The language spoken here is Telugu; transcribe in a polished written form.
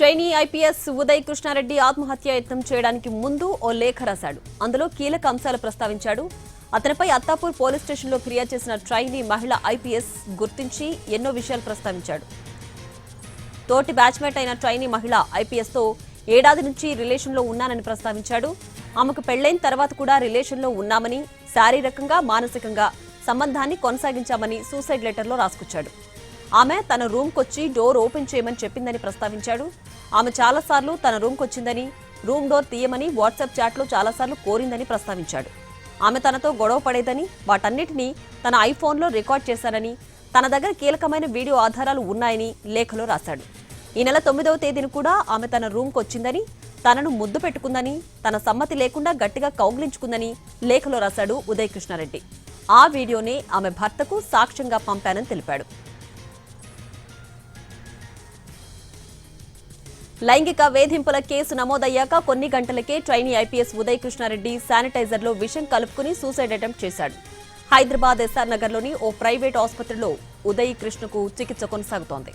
ట్రైనీ ఐపీఎస్ ఉదయ్ కృష్ణారెడ్డి ఆత్మహత్య యత్నం చేయడానికి ముందు ఓ లేఖ రాశాడు. అందులో కీలక అంశాలు ప్రస్తావించాడు. అతనిపై అత్తాపూర్ పోలీస్ స్టేషన్లో ఫిర్యాదు చేసిన ట్రైనీ మహిళ ఐపీఎస్ గుర్తించి ఎన్నో విషయాలు ప్రస్తావించాడు. తోటి బ్యాచ్మేట్ అయిన ట్రైనీ మహిళ ఐపీఎస్తో ఏడాది నుంచి రిలేషన్లో ఉన్నానని ప్రస్తావించాడు. ఆమెకు పెళ్లైన తర్వాత కూడా రిలేషన్లో ఉన్నామని, శారీరకంగా మానసికంగా సంబంధాన్ని కొనసాగించామని సూసైడ్ లెటర్లో రాసుకొచ్చాడు. ఆమె తన రూమ్కొచ్చి డోర్ ఓపెన్ చేయమని చెప్పిందని ప్రస్తావించాడు. ఆమె చాలాసార్లు తన రూమ్కొచ్చిందని, రూమ్ డోర్ తీయమని వాట్సాప్ చాట్లో చాలాసార్లు కోరిందని ప్రస్తావించాడు. ఆమె తనతో గొడవ పడేదని, వాటన్నిటినీ తన ఐఫోన్లో రికార్డ్ చేశానని, తన దగ్గర కీలకమైన వీడియో ఆధారాలు ఉన్నాయని లేఖలో రాశాడు. ఈ నెల 9వ తేదీన కూడా ఆమె తన రూమ్కు వచ్చిందని, తనను ముద్దు పెట్టుకుందని, తన సమ్మతి లేకుండా గట్టిగా కౌగిలించుకుందని లేఖలో రాశాడు ఉదయ్ కృష్ణారెడ్డి. ఆ వీడియోనే ఆమె భర్తకు సాక్ష్యంగా పంపానని తెలిపాడు. లైంగిక వేధింపుల కేసు నమోదయ్యాక కొన్ని గంటలకే ట్రైనీ ఐపీఎస్ ఉదయ్ కృష్ణారెడ్డి శానిటైజర్లో విషం కలుపుకుని సూసైడ్ అటెంప్ట్ చేశాడు. హైదరాబాద్ ఎస్ఆర్ నగర్లోని ఓ ప్రైవేట్ ఆసుపత్రిలో ఉదయ్ కృష్ణకు చికిత్స కొనసాగుతోంది.